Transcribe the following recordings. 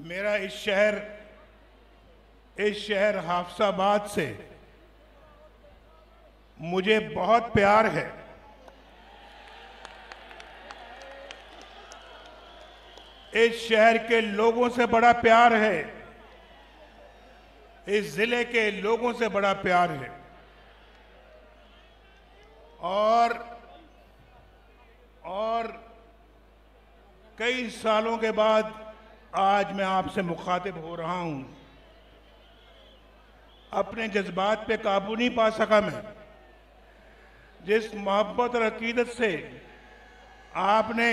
मेरा इस शहर हाफसाबाद से मुझे बहुत प्यार है। इस शहर के लोगों से बड़ा प्यार है, इस जिले के लोगों से बड़ा प्यार है। और कई सालों के बाद आज मैं आपसे मुखातिब हो रहा हूं। अपने जज्बात पे काबू नहीं पा सका मैं। जिस मोहब्बत और अकीदत से आपने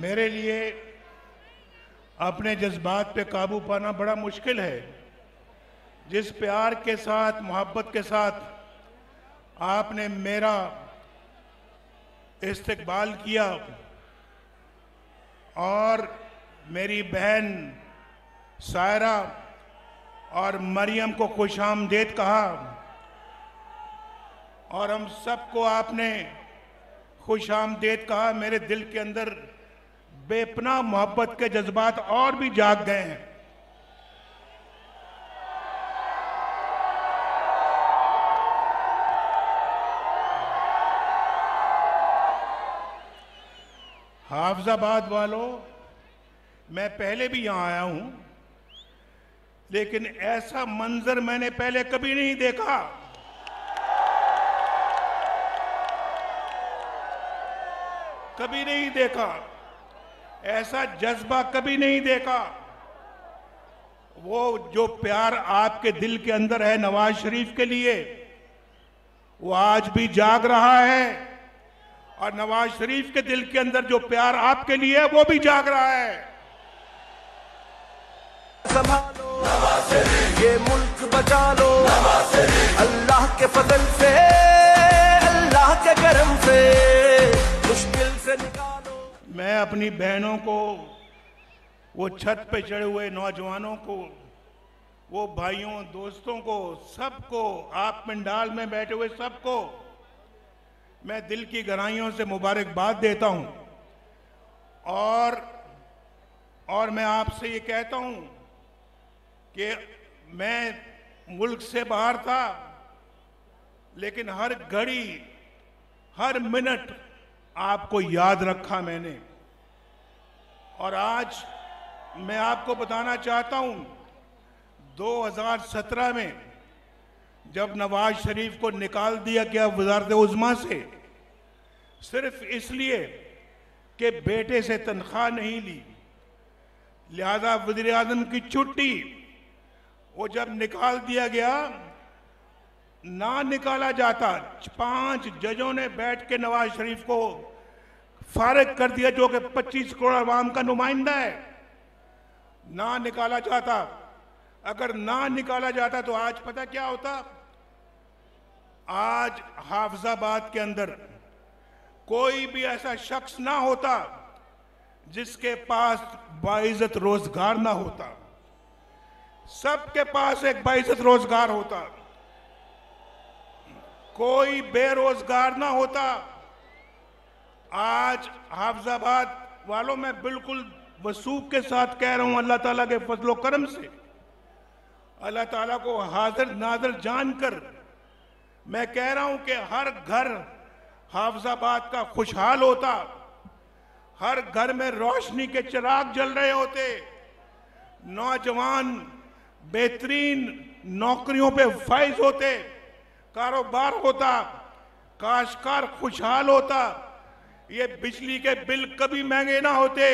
मेरे लिए अपने जज्बात पे काबू पाना बड़ा मुश्किल है। जिस प्यार के साथ, मोहब्बत के साथ आपने मेरा इस्तकबाल किया और मेरी बहन सायरा और मरियम को खुशामदीद कहा और हम सबको आपने खुशामदीद कहा, मेरे दिल के अंदर बेपनाह मोहब्बत के जज्बात और भी जाग गए हैं। हाफिजाबाद वालों, मैं पहले भी यहां आया हूं, लेकिन ऐसा मंजर मैंने पहले कभी नहीं देखा। कभी नहीं देखा, ऐसा जज्बा कभी नहीं देखा। वो जो प्यार आपके दिल के अंदर है नवाज शरीफ के लिए, वो आज भी जाग रहा है, और नवाज शरीफ के दिल के अंदर जो प्यार आपके लिए है वो भी जाग रहा है। संभालो ये मुल्क, बचा लो अल्लाह के फजल से, अल्लाह के करम से, मुश्किल से निकालो। मैं अपनी बहनों को, वो छत पे चढ़े हुए नौजवानों को, वो भाइयों दोस्तों को, सबको, आप पंडाल में बैठे हुए सबको मैं दिल की गहराइयों से मुबारकबाद देता हूं। और मैं आपसे ये कहता हूं कि मैं मुल्क से बाहर था, लेकिन हर घड़ी, हर मिनट आपको याद रखा मैंने। और आज मैं आपको बताना चाहता हूं, 2017 में जब नवाज शरीफ को निकाल दिया गया वज़ारत उज़्मा से, सिर्फ इसलिए कि बेटे से तनख्वाह नहीं ली, लिहाजा वज़ीर आज़म की छुट्टी, वो जब निकाल दिया गया, ना निकाला जाता, 5 जजों ने बैठ के नवाज शरीफ को फारिग कर दिया, जो कि 25 करोड़ आवाम का नुमाइंदा है। ना निकाला जाता, अगर ना निकाला जाता तो आज पता क्या होता? आज हाफिजाबाद के अंदर कोई भी ऐसा शख्स ना होता जिसके पास बाइज्जत रोजगार ना होता। सबके पास एक बाइज्जत रोजगार होता, कोई बेरोजगार ना होता। आज हाफिजाबाद वालों, मैं बिल्कुल वसूख के साथ कह रहा हूं, अल्लाह ताला के फजलो करम से, अल्लाह ताला को हाजिर नाजिर जानकर मैं कह रहा हूं कि हर घर हाफिजाबाद का खुशहाल होता, हर घर में रोशनी के चिराग जल रहे होते, नौजवान बेहतरीन नौकरियों पे फाइज होते, कारोबार होता, काश्तकार खुशहाल होता, ये बिजली के बिल कभी महंगे ना होते,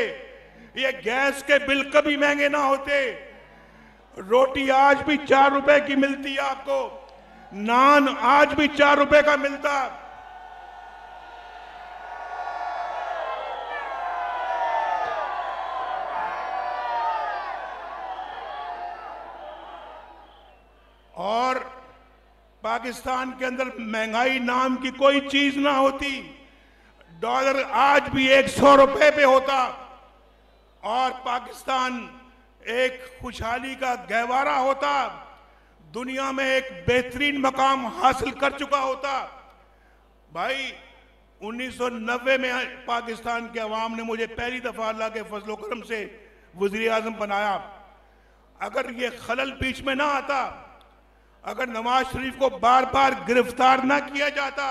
ये गैस के बिल कभी महंगे ना होते, रोटी आज भी 4 रुपए की मिलती है आपको, नान आज भी 4 रुपए का मिलता। और पाकिस्तान के अंदर महंगाई नाम की कोई चीज ना होती, डॉलर आज भी 100 रुपए पे होता और पाकिस्तान एक खुशहाली का गहवारा होता, दुनिया में एक बेहतरीन मकाम हासिल कर चुका होता। भाई 1990 में पाकिस्तान के अवाम ने मुझे पहली दफा अल्लाह के फजलो करम से वज़ीर आज़म बनाया। अगर ये खलल बीच में ना आता, अगर नवाज शरीफ को बार बार गिरफ्तार ना किया जाता,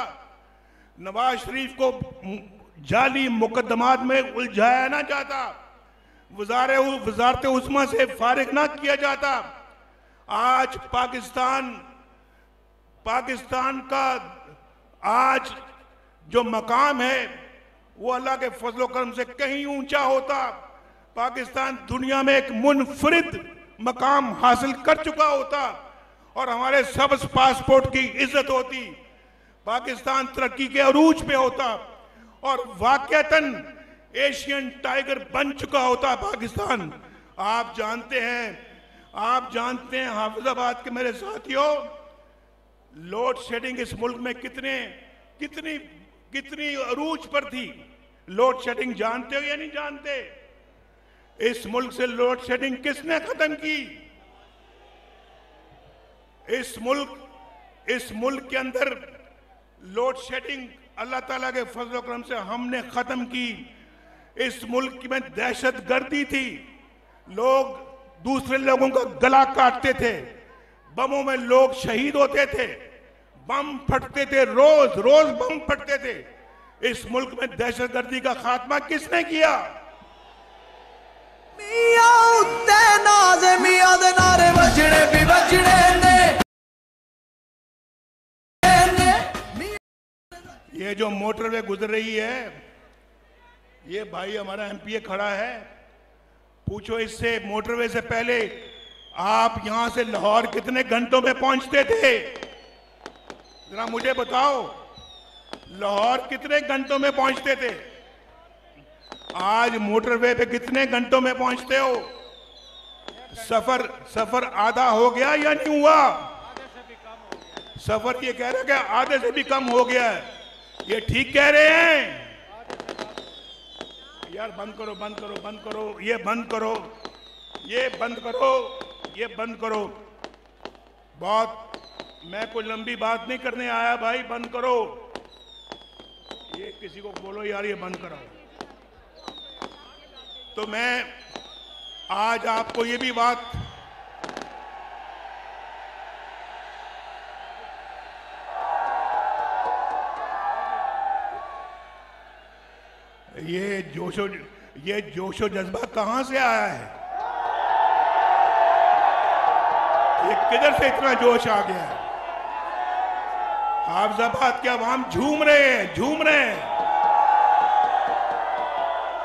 नवाज शरीफ को जाली मुकदमात में उलझाया ना जाता, वजारत उस्मा से फारिग ना किया जाता, आज पाकिस्तान का आज जो मकाम है वो अल्लाह के फजलो करम से कहीं ऊंचा होता। पाकिस्तान दुनिया में एक मुनफरिद मकाम हासिल कर चुका होता और हमारे सब्ज पासपोर्ट की इज्जत होती। पाकिस्तान तरक्की के अरूज पे होता और वाकईतन एशियन टाइगर बन चुका होता पाकिस्तान। आप जानते हैं हाफिजाबाद के मेरे साथियों, लोड शेडिंग इस मुल्क में कितनी अरूज पर थी। लोड शेडिंग जानते हो या नहीं जानते? इस मुल्क से लोड शेडिंग किसने खत्म की? इस मुल्क के अंदर लोड शेडिंग अल्लाह ताला के फजल करम से हमने खत्म की। इस मुल्क में दहशतगर्दी थी, लोग दूसरे लोगों का गला काटते थे, बमों में लोग शहीद होते थे, बम फटते थे, रोज बम फटते थे। इस मुल्क में दहशतगर्दी का खात्मा किसने किया? ये जो मोटरवे गुजर रही है, ये भाई हमारा एमपीए खड़ा है, पूछो इससे मोटरवे से पहले आप यहां से लाहौर कितने घंटों में पहुंचते थे? जरा मुझे बताओ, लाहौर कितने घंटों में पहुंचते थे? आज मोटरवे पे कितने घंटों में पहुंचते हो? सफर आधा हो गया या नहीं हुआ? सफर ये कह रहे हैं कि आधे से भी कम हो गया है। ये ठीक कह रहे हैं? यार बंद करो, ये बंद करो। बहुत मैं कोई लंबी बात नहीं करने आया भाई, बंद करो। ये किसी को बोलो यार ये बंद करो। तो मैं आज आपको ये भी बात ये जोशो जज्बा कहां से आया है? ये किधर से इतना जोश आ गया है? हाफिजाबाद के अवाम झूम रहे हैं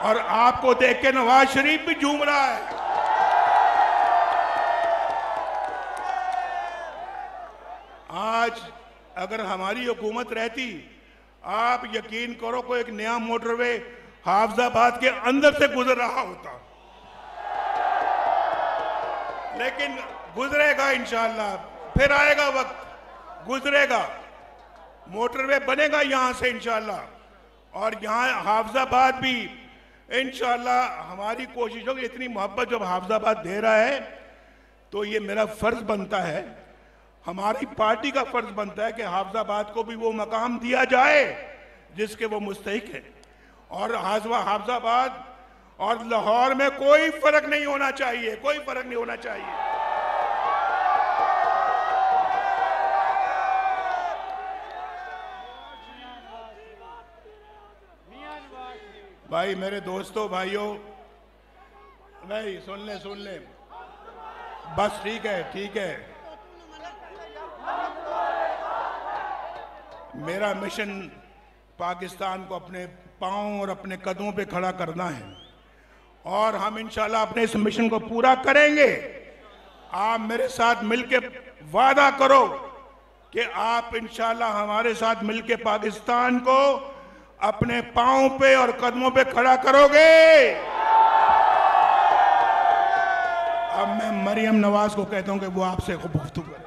और आपको देख के नवाज शरीफ भी झूम रहा है। आज अगर हमारी हुकूमत रहती, आप यकीन करो कोई एक नया मोटरवे हाफिजाबाद के अंदर से गुजर रहा होता, लेकिन गुजरेगा इंशाअल्लाह, फिर आएगा वक्त, गुजरेगा, मोटरवे बनेगा यहां से इंशाअल्लाह। और यहां हाफिजाबाद भी इंशाअल्लाह हमारी कोशिश होगी। इतनी मोहब्बत जब हाफिजाबाद दे रहा है तो ये मेरा फर्ज बनता है, हमारी पार्टी का फर्ज बनता है कि हाफिजाबाद को भी वो मकाम दिया जाए जिसके वो मुस्तहिक है। और हाफिजाबाद और लाहौर में कोई फर्क नहीं होना चाहिए, कोई फर्क नहीं होना चाहिए। भाई मेरे दोस्तों भाइयों, नहीं सुन ले, बस ठीक है। मेरा मिशन पाकिस्तान को अपने पांव और अपने कदमों पे खड़ा करना है और हम इंशाल्लाह अपने इस मिशन को पूरा करेंगे। आप मेरे साथ मिलके वादा करो कि आप इंशाल्लाह हमारे साथ मिलके पाकिस्तान को अपने पांव पे और कदमों पे खड़ा करोगे। अब मैं मरियम नवाज को कहता हूं कि वो आपसे गुफ्तगू करें।